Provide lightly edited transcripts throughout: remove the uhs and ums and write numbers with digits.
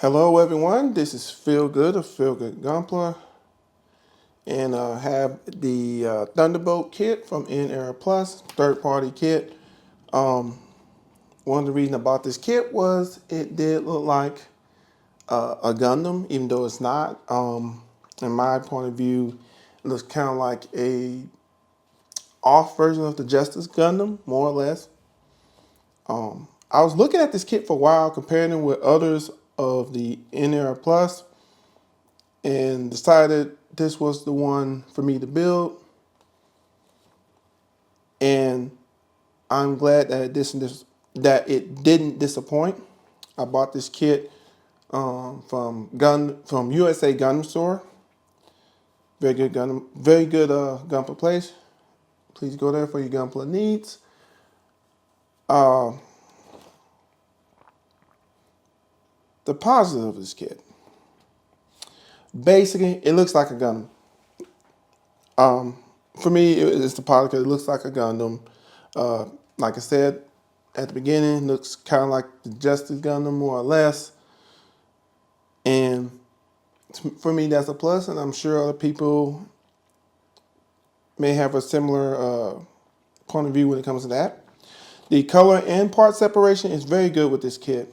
Hello everyone, this is FeelGood of FeelGood Gunpla, and I have the Thunderbolt kit from N-Era Plus, third-party kit. One of the reasons about this kit was it did look like a Gundam, even though it's not. In my point of view, it looks kind of like a off version of the Justice Gundam, more or less. I was looking at this kit for a while, comparing it with others of the N-Era Plus, and decided this was the one for me to build. And I'm glad that it didn't disappoint. I bought this kit from USA Gundam Store. Very good Gunpla place. Please go there for your Gunpla needs. The positive of this kit, basically, it looks like a Gundam. For me, it's the positive because it looks like a Gundam. Like I said at the beginning, it looks kind of like the Justice Gundam, more or less. And for me, that's a plus, and I'm sure other people may have a similar point of view when it comes to that. The color and part separation is very good with this kit.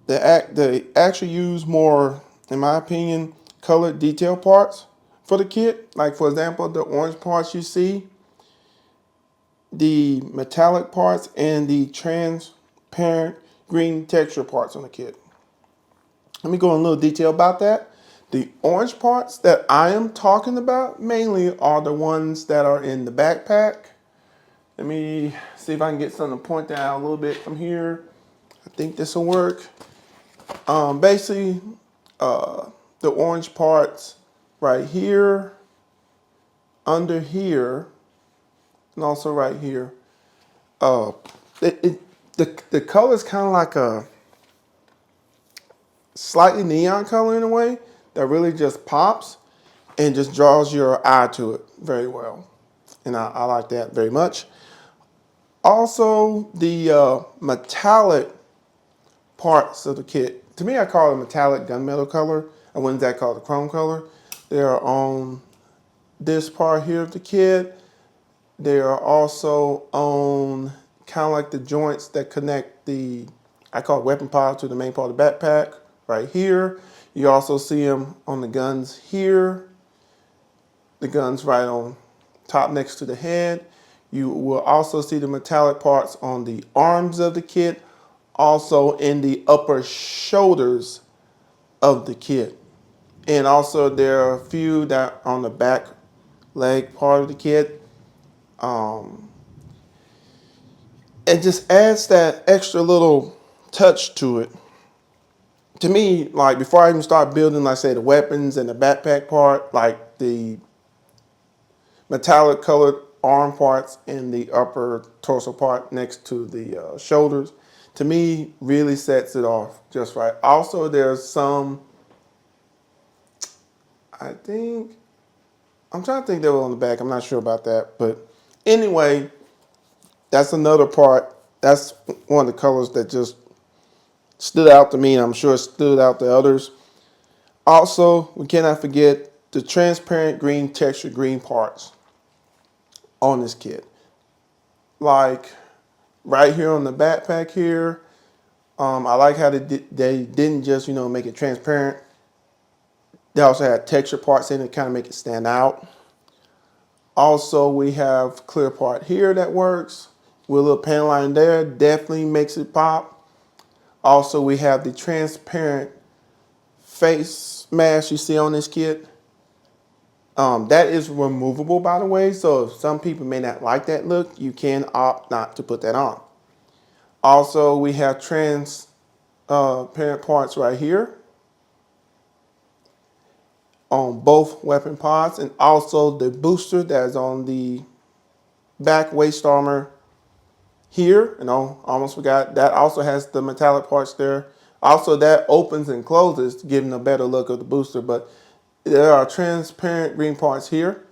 They actually use more, in my opinion, colored detail parts for the kit. Like, for example, the orange parts you see, the metallic parts, and the transparent green texture parts on the kit. Let me go in a little detail about that. The orange parts that I am talking about mainly are the ones that are in the backpack. Let me see if I can get something to point that out a little bit from here. I think this will work. Basically, the orange parts right here, under here, and also right here. The color is kind of like a slightly neon color in a way that really just pops and just draws your eye to it very well. And I like that very much. Also, the metallic parts of the kit, to me I call it metallic gunmetal color. I wouldn't that call it the chrome color. They are on this part here of the kit. They are also on kind of like the joints that connect the, I call it weapon pod, to the main part of the backpack right here. You also see them on the guns here. The guns right on top next to the head. You will also see the metallic parts on the arms of the kit, also in the upper shoulders of the kit. And also there are a few that are on the back leg part of the kit. It just adds that extra little touch to it. To me, like before I even start building, like say the weapons and the backpack part, like the metallic colored arm parts and the upper torso part next to the shoulders, to me really sets it off just right. Also, there's some, I'm trying to think they were on the back. I'm not sure about that. But anyway, that's another part. That's one of the colors that just stood out to me, and I'm sure it stood out to others. Also, we cannot forget the transparent green texture green parts on this kit. Like right here on the backpack here, I like how they didn't just, make it transparent. They also had texture parts in it to kind of make it stand out. Also, we have clear part here that works with a little panel line there, definitely makes it pop. Also, we have the transparent face mask you see on this kit. That is removable, by the way, so if some people may not like that look, you can opt not to put that on. Also, we have transparent parts right here on both weapon pods, and also the booster that is on the back waist armor here. Almost forgot, that also has the metallic parts there. Also, that opens and closes, giving a better look of the booster, but there are transparent green parts here.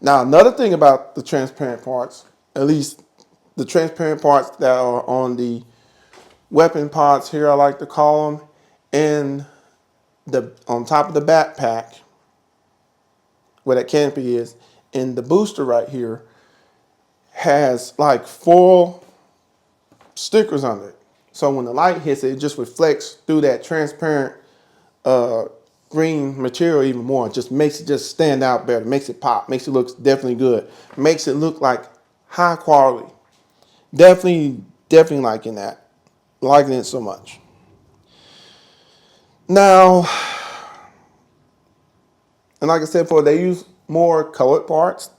Now, another thing about the transparent parts, at least the transparent parts that are on the weapon pods here, I like to call them, and on top of the backpack where that canopy is, and the booster right here has like 4 stickers on it. So when the light hits it, it just reflects through that transparent green material even more. It just makes it just stand out better, makes it pop, makes it look definitely good, makes it look like high quality. Definitely liking that. Liking it so much. Now, and like I said before, they use more colored parts.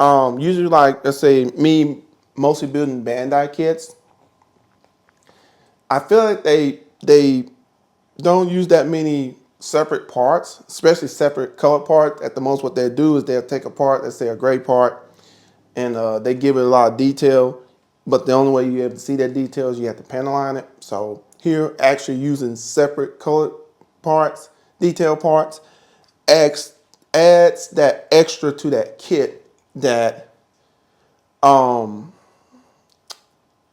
Usually, like, let's say me mostly building Bandai kits, I feel like they don't use that many separate parts, especially separate color parts. At the most, what they'll do is they'll take a part, let's say a gray part, and they give it a lot of detail. But the only way you have to see that detail is you have to panel it. So here, actually using separate colored parts, detail parts, adds that extra to that kit that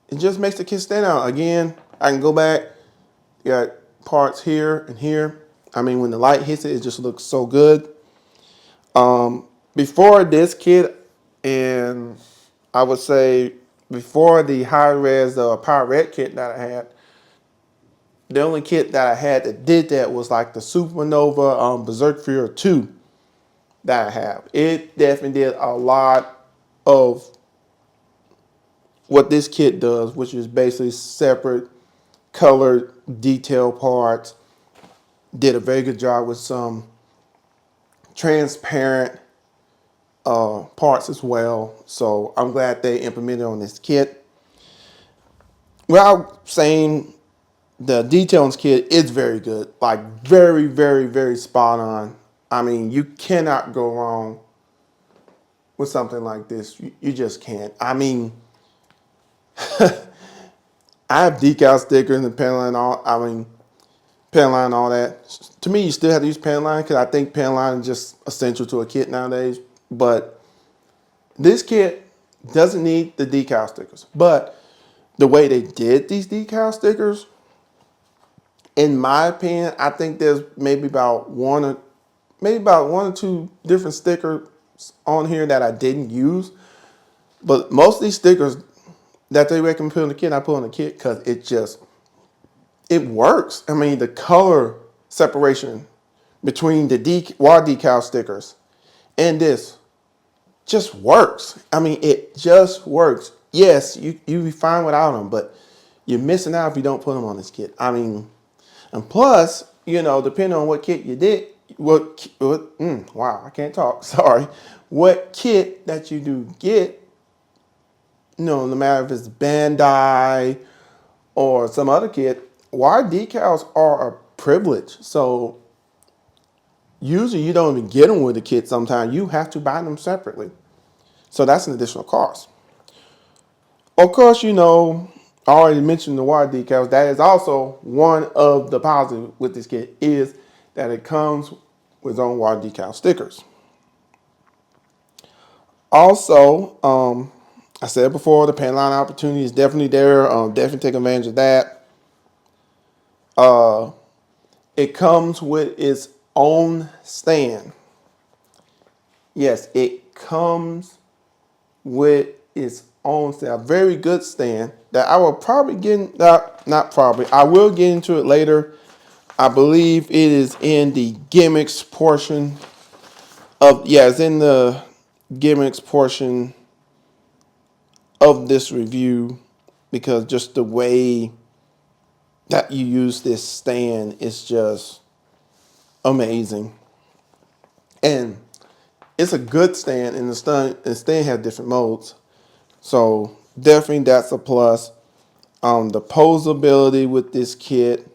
it just makes the kit stand out. Again, I can go back. You got parts here and here. I mean, when the light hits it, it just looks so good. Before this kit, and I would say before the high-res Power Red kit that I had, the only kit that I had that did that was like the Supernova Berserk Fury 2 that I have. It definitely did a lot of what this kit does, which is basically separate colored detail parts. Did a very good job with some transparent parts as well. So I'm glad they implemented on this kit. Without saying the detail on this kit is very good, like very spot on. I mean, you cannot go wrong with something like this. You just can't. I mean, I have decal stickers and pen line, pen line and all that. To me, you still have to use pen line because I think pen line is just essential to a kit nowadays. But this kit doesn't need the decal stickers. But the way they did these decal stickers, in my opinion, I think there's maybe about one or two different stickers on here that I didn't use. But most of these stickers that they recommend put on the kit, I put on the kit because it works. I mean, the color separation between the wall decal stickers and this just works. I mean, it just works. Yes, you be fine without them, but you're missing out if you don't put them on this kit. I mean, and plus, depending on what kit you did, wow, I can't talk. Sorry. What kit that you do get, no matter if it's Bandai or some other kit, wire decals are a privilege. So usually you don't even get them with the kit sometimes. You have to buy them separately. So that's an additional cost. Of course, I already mentioned the wire decals. That is also one of the positives with this kit is that it comes with its own wire decal stickers. Also, I said before, the pen line opportunity is definitely there. Definitely take advantage of that. It comes with its own stand. Yes, it comes with its own stand. A very good stand that I will probably get, not probably, I will get into it later. I believe it is in the gimmicks portion it's in the gimmicks portion of this review because just the way that you use this stand is just amazing. And it's a good stand, and the stand has different modes. So definitely that's a plus. The posability with this kit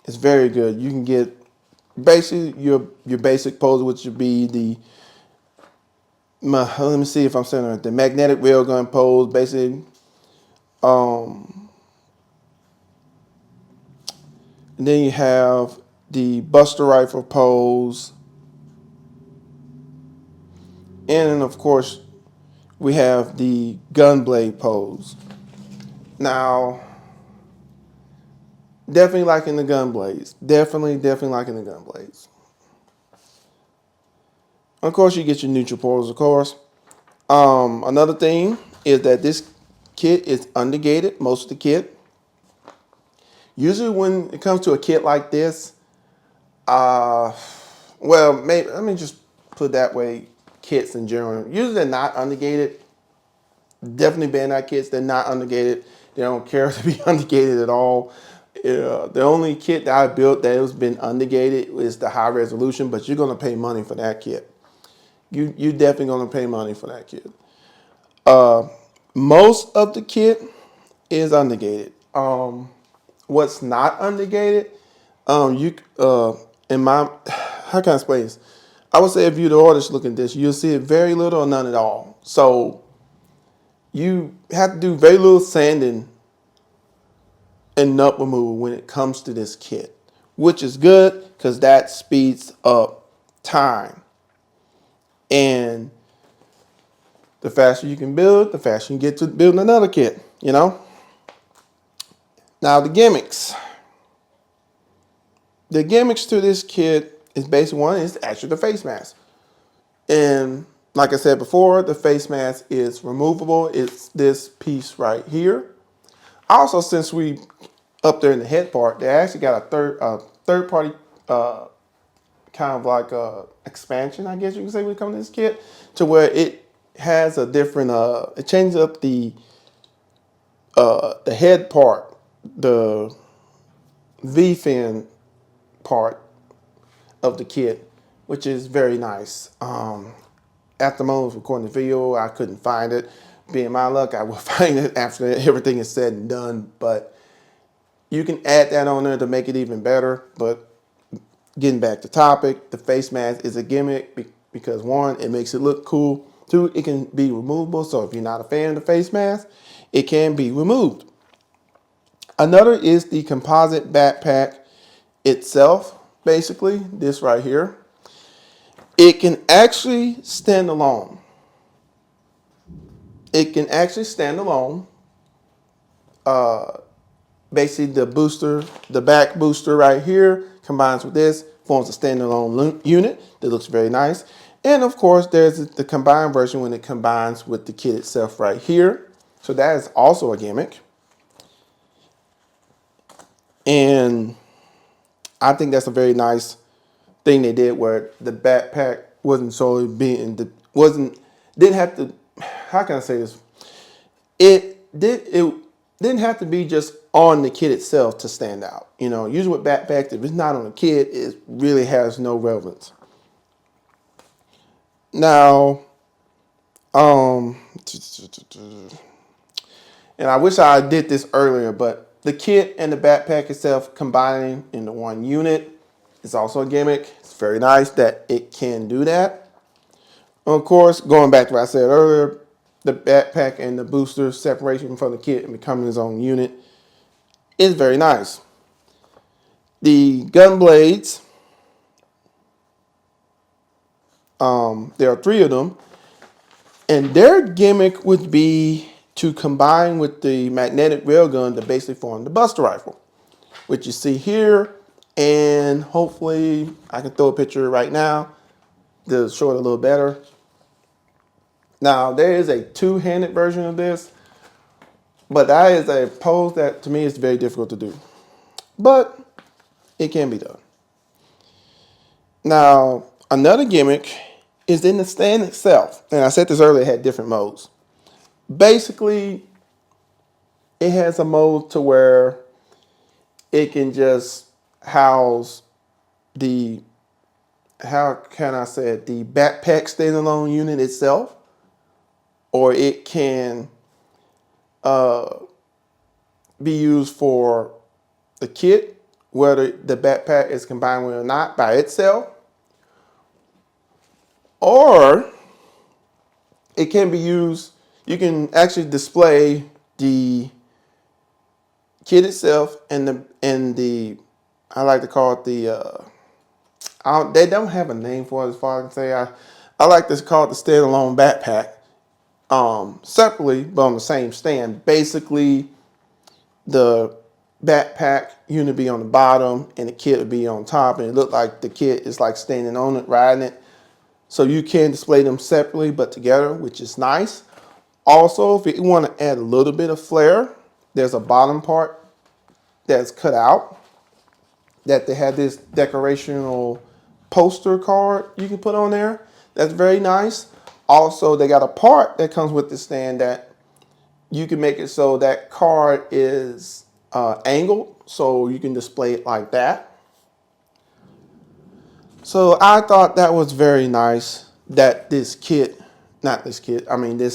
is very good. You can get basically your basic pose, which would be let me see if I'm saying it right. The magnetic railgun pose, basically. And then you have the Buster Rifle pose. And then, of course, we have the Gunblade pose. Now, Definitely liking the gun blades. Definitely liking the gun blades. Of course, you get your neutral portals, of course. Another thing is that this kit is undergated, most of the kit. Usually when it comes to a kit like this, well, maybe let me just put it that way, kits in general. Usually they're not undergated. Definitely Bandai kits, they're not undergated. They don't care to be undergated at all. The only kit that I built that has been undergated is the high resolution, but you're gonna pay money for that kit. You definitely gonna pay money for that kit. Most of the kit is undergated. What's not undergated, you in my how can I explain this? I would say if you're the artist looking at this, you'll see it very little or none at all. So you have to do very little sanding and nut removal when it comes to this kit, which is good because that speeds up time. And the faster you can build, the faster you get to building another kit, you know? Now the gimmicks. The gimmicks to this kit is basically one is actually the face mask. And like I said before, the face mask is removable. It's this piece right here. Also, since we up there in the head part, they actually got a third party kind of like expansion, I guess you can say, when it comes to this kit, to where it has a different it changes up the head part, the V fin part of the kit, which is very nice. At the moment, recording the video, I couldn't find it. Being my luck, I will find it after everything is said and done. But you can add that on there to make it even better. But getting back to topic, the face mask is a gimmick because one, it makes it look cool. Two, it can be removable. So if you're not a fan of the face mask, it can be removed. Another is the composite backpack itself. Basically, this right here. It can actually stand alone. It can actually stand alone. Basically, the booster, the back booster right here combines with this, forms a standalone unit that looks very nice. And of course, there's the combined version when it combines with the kit itself right here. So that is also a gimmick. And I think that's a very nice thing they did, where the backpack wasn't solely being didn't have to, how can I say this? It didn't have to be just on the kit itself to stand out. You know, usually with backpacks, if it's not on the kit, it really has no relevance. Now, and I wish I did this earlier, but the kit and the backpack itself combining into one unit is also a gimmick. It's very nice that it can do that. Of course, going back to what I said earlier, the backpack and the booster separation from the kit and becoming its own unit is very nice. The gun blades, there are 3 of them, and their gimmick would be to combine with the magnetic railgun to basically form the Buster Rifle, which you see here, and hopefully I can throw a picture right now to show it a little better. Now, there is a 2-handed version of this, but that is a pose that to me is very difficult to do. But it can be done. Now, another gimmick is in the stand itself. And I said this earlier, it had different modes. Basically, it has a mode to where it can just house the, how can I say it, the backpack standalone unit itself. Or it can be used for the kit, whether the backpack is combined with or not by itself. Or it can be used, you can actually display the kit itself and the I like to call it the, they don't have a name for it as far as I can say. I like to call it the standalone backpack. Separately, but on the same stand. Basically, the backpack unit be on the bottom and the kit would be on top, and it looked like the kit is like standing on it, riding it. So you can display them separately but together, which is nice. Also, if you want to add a little bit of flair, there's a bottom part that's cut out that they have this decorational poster card you can put on there. That's very nice. Also, they got a part that comes with the stand that you can make it so that card is angled, so you can display it like that. So I thought that was very nice that this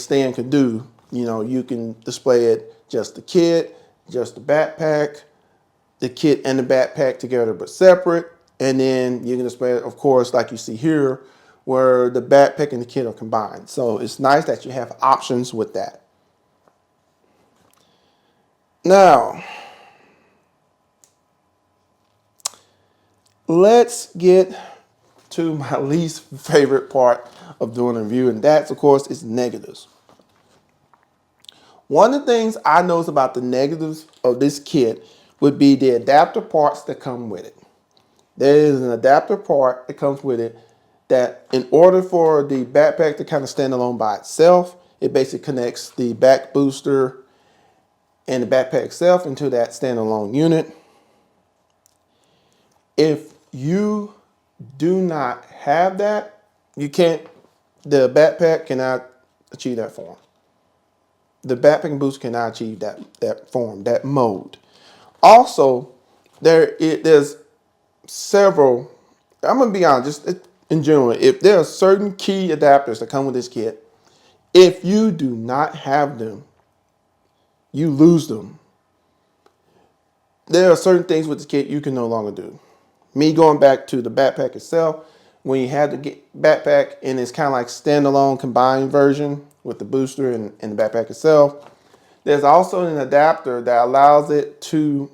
stand could do. You know, you can display it just the kit, just the backpack, the kit and the backpack together but separate. And then you can display it, of course, like you see here, where the backpack and the kit are combined. So it's nice that you have options with that. Now, let's get to my least favorite part of doing a review, and that's, of course, is negatives. One of the things I noticed about the negatives of this kit would be the adapter parts that come with it. There is an adapter part that comes with it that in order for the backpack to kind of stand alone by itself, it basically connects the back booster and the backpack itself into that standalone unit. If you do not have that, the backpack cannot achieve that form. The backpack and booster cannot achieve that form, that mode. Also, there's several, I'm gonna be honest, just in general, if there are certain key adapters that come with this kit, if you do not have them, you lose them. There are certain things with this kit you can no longer do. Me going back to the backpack itself, when you have the backpack and it's kind of like standalone combined version with the booster and the backpack itself, there's also an adapter that allows it to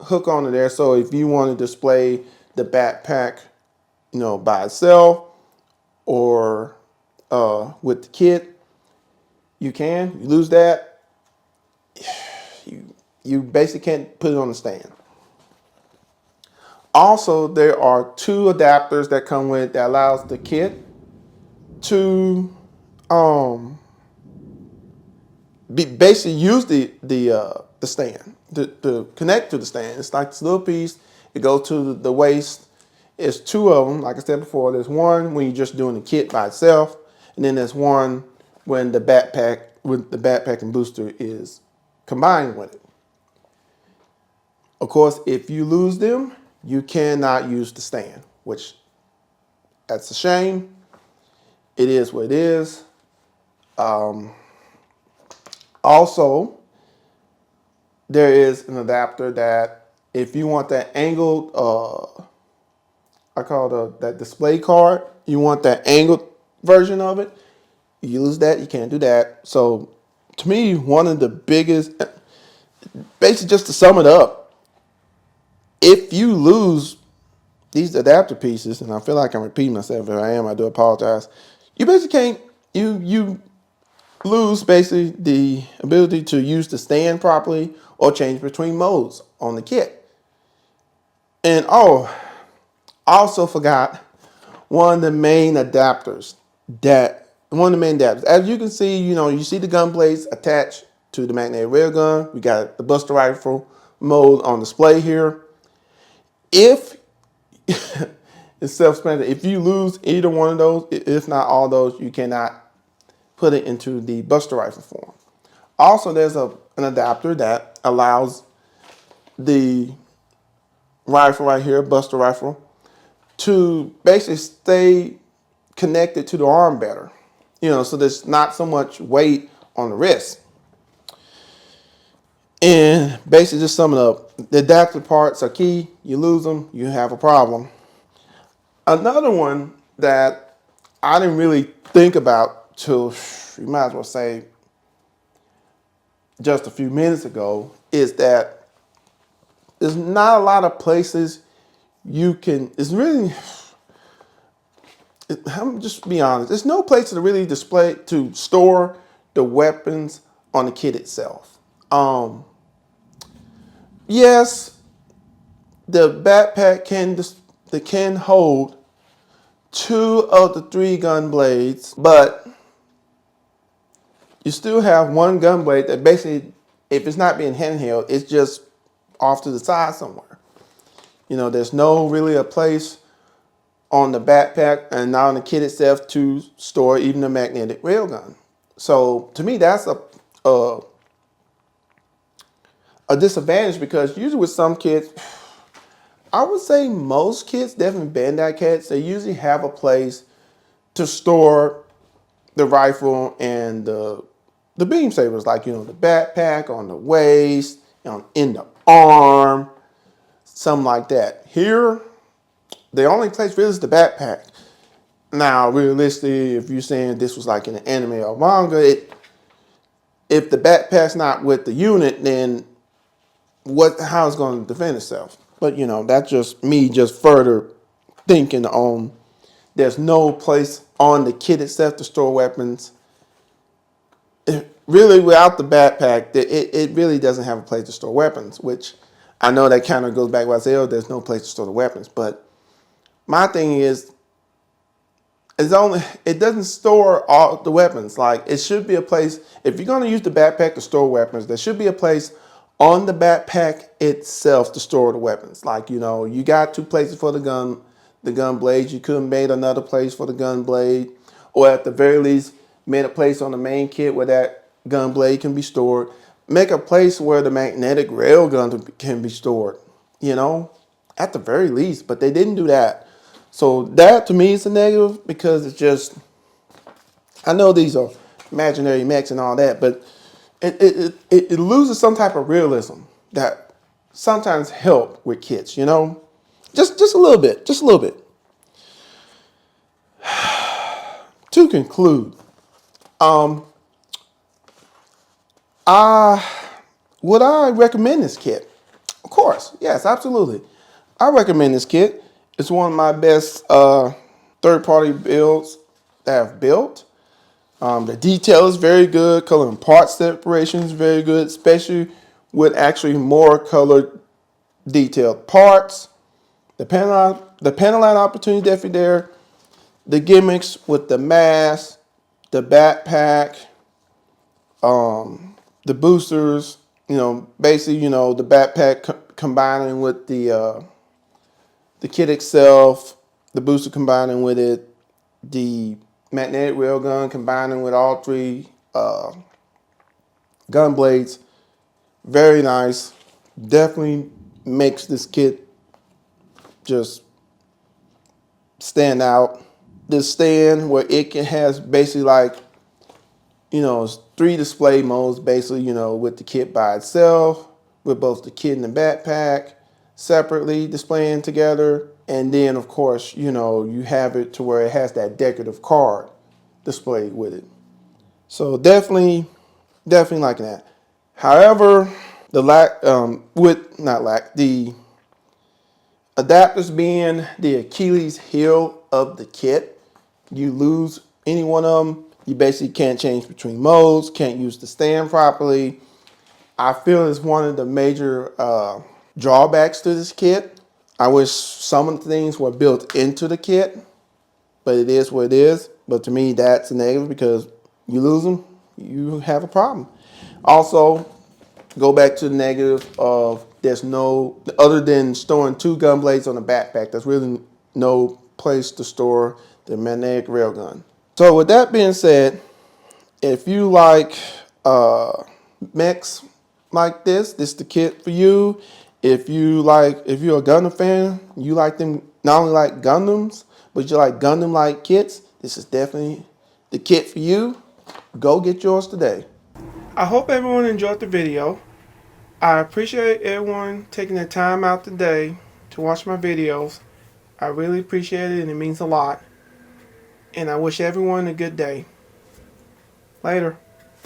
hook onto there. So if you want to display the backpack, you know, by itself or with the kit, you can. You lose that, you basically can't put it on the stand. Also, there are two adapters that come with that allows the kit to basically use the stand to connect to the stand. It's like this little piece. It goes to the waist. It's two of them. Like I said before, there's one when you're just doing the kit by itself, and then there's one when the backpack and booster is combined with it. Of course, if you lose them, you cannot use the stand, which that's a shame. It is what it is. Also, there is an adapter that if you want that angled, I call it that display card, you want that angled version of it, you use that, you can't do that. So to me, one of the biggest, basically just to sum it up, if you lose these adapter pieces, and I feel like I'm repeating myself, if I am, I do apologize. You basically can't, you lose basically the ability to use the stand properly or change between modes on the kit. And I also forgot one of the main adapters. As you can see, you see the gun blades attached to the magnetic railgun. We got the Buster Rifle mode on display here. If it's self-explanatory, if you lose either one of those, if not all those, you cannot put it into the Buster Rifle form. Also, there's an adapter that allows the rifle right here, Buster Rifle, to basically stay connected to the arm better. So there's not so much weight on the wrist. And basically just summing up, the adapter parts are key. You lose them, you have a problem. Another one that I didn't really think about till, you might as well say, just a few minutes ago, is that there's not a lot of places you can, I'm just be honest, there's no place to really to store the weapons on the kit itself. yes, the backpack can hold 2 of the 3 gun blades, but you still have one gun blade that basically, if it's not being handheld, it's just off to the side somewhere. You know, there's no really a place on the backpack and not on the kit itself to store even a magnetic railgun. So to me, that's a disadvantage, because usually with some kits, I would say most kits, definitely Bandai kits, they usually have a place to store the rifle and the beam sabers, like, you know, the backpack, on the waist, in the arm, something like that. Here, the only place really is the backpack. Now, realistically, if you're saying this was like in an anime or manga, if the backpack's not with the unit, then how it's going to defend itself? But, you know, that's just me just further thinking on, there's no place on the kit itself to store weapons. Really, without the backpack, it really doesn't have a place to store weapons, which I know that kind of goes back to what I said, oh, there's no place to store the weapons. But my thing is, it doesn't store all the weapons. Like, it should be a place, if you're going to use the backpack to store weapons, there should be a place on the backpack itself to store the weapons. Like, you know, you got 2 places for the gun blades. You could have made another place for the gun blade, or at the very least made a place on the main kit where that gun blade can be stored. Make a place where the magnetic railgun can be stored, you know, at the very least. But they didn't do that. So that to me is a negative, because it's just, I know these are imaginary mechs and all that, but it loses some type of realism that sometimes help with kits, you know, just a little bit, just a little bit. To conclude, would I recommend this kit? Of course, yes, absolutely. I recommend this kit. It's one of my best third-party builds that I've built. The detail is very good. Color and part separation is very good, especially with actually more colored detailed parts. The panel line opportunity definitely there. The gimmicks with the mask, the backpack, the boosters, you know, basically, you know, the backpack combining with the kit itself, the booster combining with it, the magnetic railgun combining with all 3 gun blades. Very nice. Definitely makes this kit just stand out. This stand where it has basically like, you know, 3 display modes basically, you know, with the kit by itself, with both the kit and the backpack separately displaying together. And then, of course, you know, you have it to where it has that decorative card displayed with it. So definitely liking that. However, the the adapters being the Achilles heel of the kit. You lose any one of them, you basically can't change between modes, can't use the stand properly. I feel it's one of the major drawbacks to this kit. I wish some of the things were built into the kit, but it is what it is. But to me, that's a negative, because you lose them, you have a problem. Also, go back to the negative of there's no, other than storing 2 gun blades on the backpack, there's really no place to store the magnetic railgun. So with that being said, if you like mechs like this is the kit for you. If you're a Gundam fan, you like them, not only like Gundams, but you like Gundam-like kits, this is definitely the kit for you. Go get yours today. I hope everyone enjoyed the video. I appreciate everyone taking the time out today to watch my videos. I really appreciate it, and it means a lot. And I wish everyone a good day. Later.